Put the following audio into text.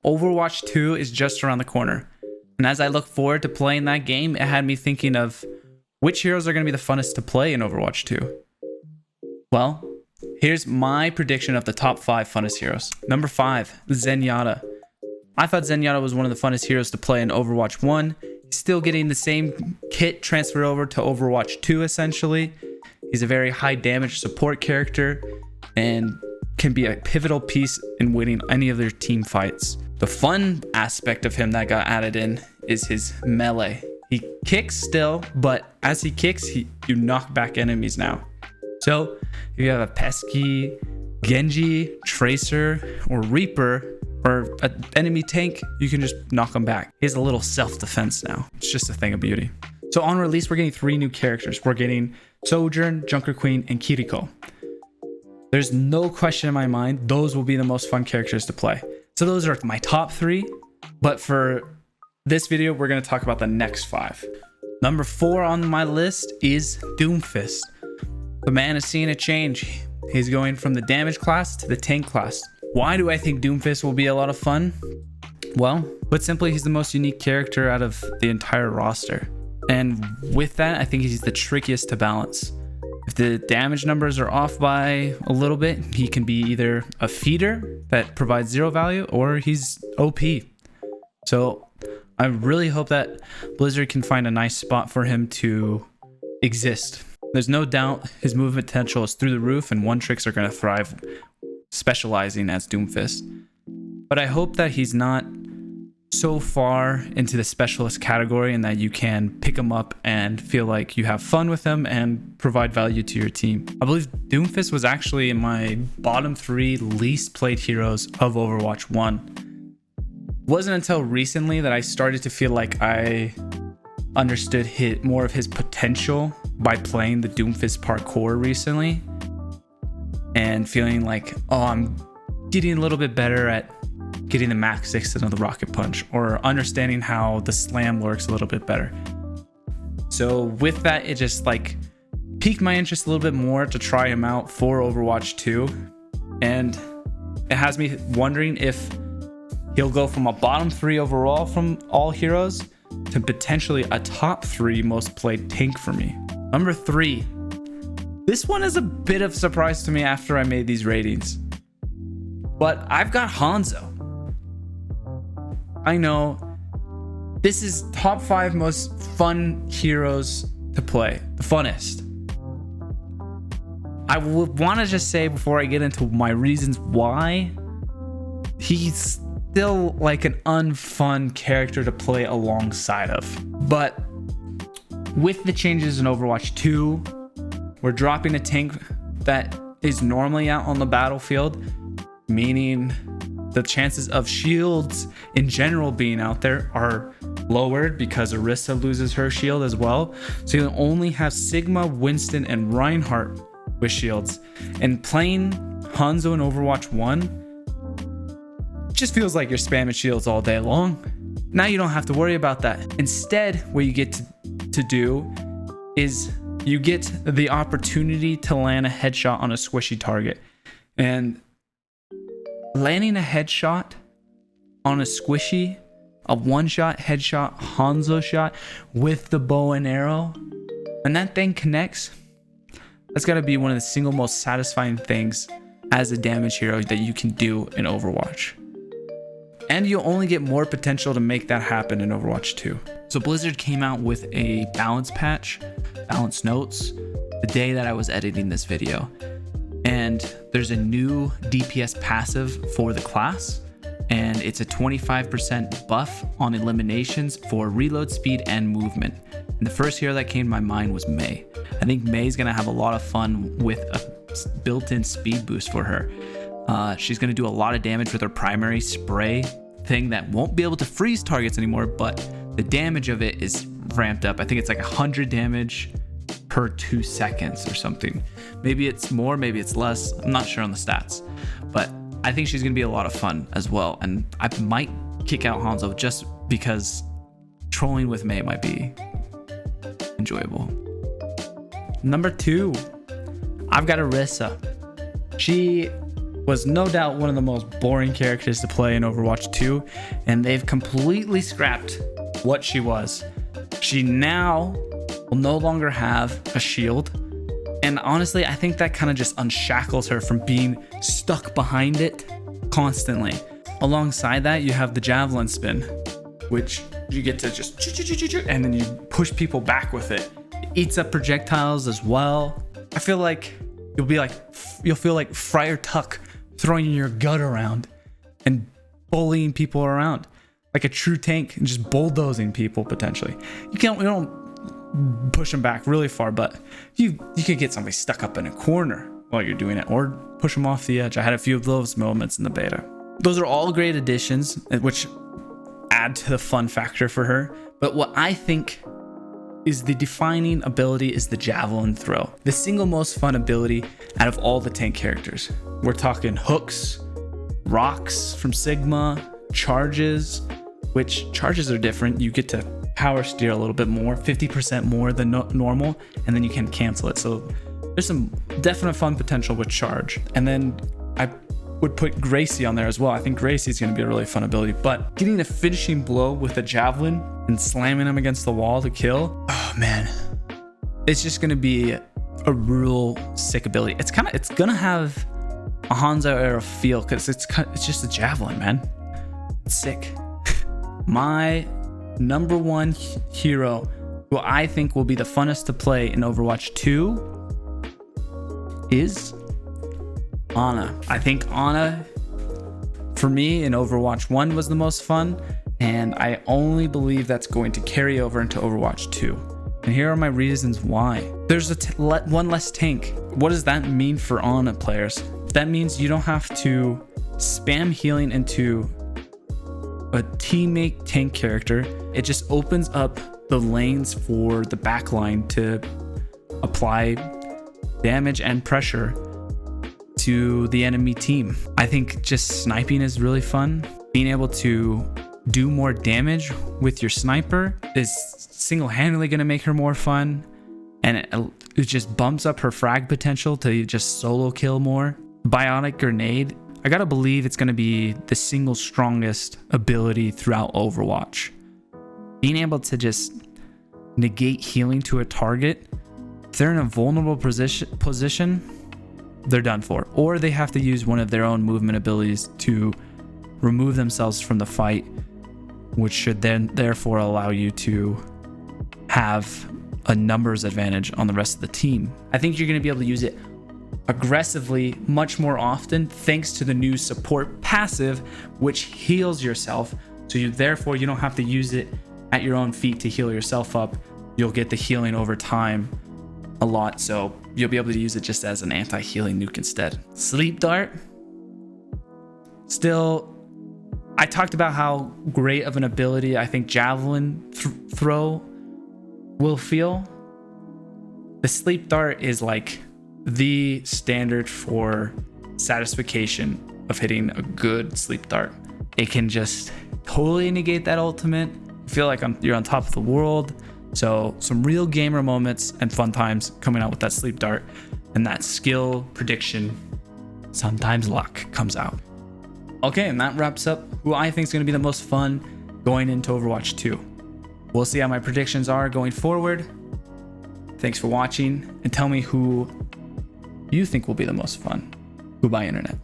Overwatch 2 is just around the corner. And as I look forward to playing that game, it had me thinking of which heroes are going to be the funnest to play in Overwatch 2. Well, here's my prediction of the top 5 funnest heroes. Number 5, Zenyatta. I thought Zenyatta was one of the funnest heroes to play in Overwatch 1. He's still getting the same kit transferred over to Overwatch 2 essentially. He's a very high damage support character and can be a pivotal piece in winning any of their team fights. The fun aspect of him that got added in is his melee. He kicks still, but as he kicks, you knock back enemies now. So if you have a pesky Genji, Tracer, or Reaper, or an enemy tank, you can just knock them back. He has a little self-defense now. It's just a thing of beauty. So on release, we're getting 3 new characters. We're getting Sojourn, Junker Queen, and Kiriko. There's no question in my mind, those will be the most fun characters to play. So those are my top 3, but for this video, we're going to talk about the next 5. Number 4 on my list is Doomfist. The man is seeing a change. He's going from the damage class to the tank class. Why do I think Doomfist will be a lot of fun? Well, put simply, he's the most unique character out of the entire roster. And with that, I think he's the trickiest to balance. If the damage numbers are off by a little bit, he can be either a feeder that provides 0 value or he's OP. So I really hope that Blizzard can find a nice spot for him to exist. There's no doubt his movement potential is through the roof and one tricks are going to thrive specializing as Doomfist. But I hope that he's not so far into the specialist category and that you can pick him up and feel like you have fun with him and provide value to your team. I believe Doomfist was actually in my bottom 3 least played heroes of Overwatch 1. It wasn't until recently that I started to feel like I understood more of his potential by playing the Doomfist parkour recently and feeling like, oh, I'm getting a little bit better at getting the max extent of the rocket punch or understanding how the slam works a little bit better. So with that, it just like piqued my interest a little bit more to try him out for Overwatch 2. And it has me wondering if he'll go from a bottom 3 overall from all heroes to potentially a top 3 most played tank for me. Number 3. This one is a bit of a surprise to me after I made these ratings. But I've got Hanzo. I know this is top 5 most fun heroes to play, the funnest. I would want to just say before I get into my reasons why, he's still like an unfun character to play alongside of. But with the changes in Overwatch 2, we're dropping a tank that is normally out on the battlefield, meaning the chances of shields in general being out there are lowered because Erisa loses her shield as well. So you only have Sigma, Winston, and Reinhardt with shields. And playing Hanzo in Overwatch 1 just feels like you're spamming shields all day long. Now you don't have to worry about that. Instead, what you get to do is you get the opportunity to land a headshot on a squishy target. And landing a headshot on a squishy, a one-shot headshot Hanzo shot with the bow and arrow, and that thing connects, that's got to be one of the single most satisfying things as a damage hero that you can do in Overwatch. And you'll only get more potential to make that happen in Overwatch 2. So Blizzard came out with a balance patch, balance notes, the day that I was editing this video. And there's a new DPS passive for the class, and it's a 25% buff on eliminations for reload speed and movement. And the first hero that came to my mind was Mei. I think Mei's gonna have a lot of fun with a built-in speed boost for her. She's gonna do a lot of damage with her primary spray thing that won't be able to freeze targets anymore, but the damage of it is ramped up. I think it's like 100 damage per 2 seconds or something. Maybe it's more, maybe it's less. I'm not sure on the stats, but I think she's gonna be a lot of fun as well. And I might kick out Hanzo just because trolling with Mei might be enjoyable. Number 2, I've got Erisa. She was no doubt one of the most boring characters to play in Overwatch 2, and they've completely scrapped what she was. She now will no longer have a shield, and honestly, I think that kind of just unshackles her from being stuck behind it constantly. Alongside that, you have the javelin spin, which you get to just and then you push people back with it. It eats up projectiles as well. I feel like you'll feel like Friar Tuck throwing your gut around and bullying people around like a true tank and just bulldozing people potentially. You don't push them back really far, but you could get somebody stuck up in a corner while you're doing it, or push them off the edge. I had a few of those moments in the beta. Those are all great additions, which add to the fun factor for her. But what I think is the defining ability is the javelin throw. The single most fun ability out of all the tank characters. We're talking hooks, rocks from Sigma, charges, which charges are different. You get to power steer a little bit more, 50% more than normal, and then you can cancel it. So there's some definite fun potential with charge. And then I would put Gracie on there as well. I think Gracie is going to be a really fun ability, but getting a finishing blow with a javelin and slamming him against the wall to kill, oh man, it's just going to be a real sick ability. It's going to have a Hanzo era feel because it's just a javelin, man. It's sick. My number one hero who I think will be the funnest to play in Overwatch 2 is Ana. I think Ana, for me, in Overwatch 1 was the most fun, and I only believe that's going to carry over into Overwatch 2. And here are my reasons why. There's one less tank. What does that mean for Ana players? That means you don't have to spam healing into a teammate tank character. It just opens up the lanes for the backline to apply damage and pressure to the enemy team. I think just sniping is really fun. Being able to do more damage with your sniper is single-handedly going to make her more fun, and it just bumps up her frag potential to just solo kill more. Bionic grenade, I gotta believe it's going to be the single strongest ability throughout Overwatch. Being able to just negate healing to a target, if they're in a vulnerable position, they're done for. Or they have to use one of their own movement abilities to remove themselves from the fight, which should then therefore allow you to have a numbers advantage on the rest of the team. I think you're going to be able to use it aggressively much more often thanks to the new support passive, which heals yourself. So you don't have to use it at your own feet to heal yourself up. You'll get the healing over time a lot, so you'll be able to use it just as an anti-healing nuke instead. Sleep dart, still, I talked about how great of an ability I think javelin throw will feel. The sleep dart is like the standard for satisfaction of hitting a good sleep dart. It can just totally negate that ultimate. Feel like you're on top of the world. So some real gamer moments and fun times coming out with that sleep dart, and that skill prediction, sometimes luck comes out. Okay, and that wraps up who I think is going to be the most fun going into Overwatch 2. We'll see how my predictions are going forward. Thanks for watching, and tell me who you think will be the most fun. Goodbye, Internet.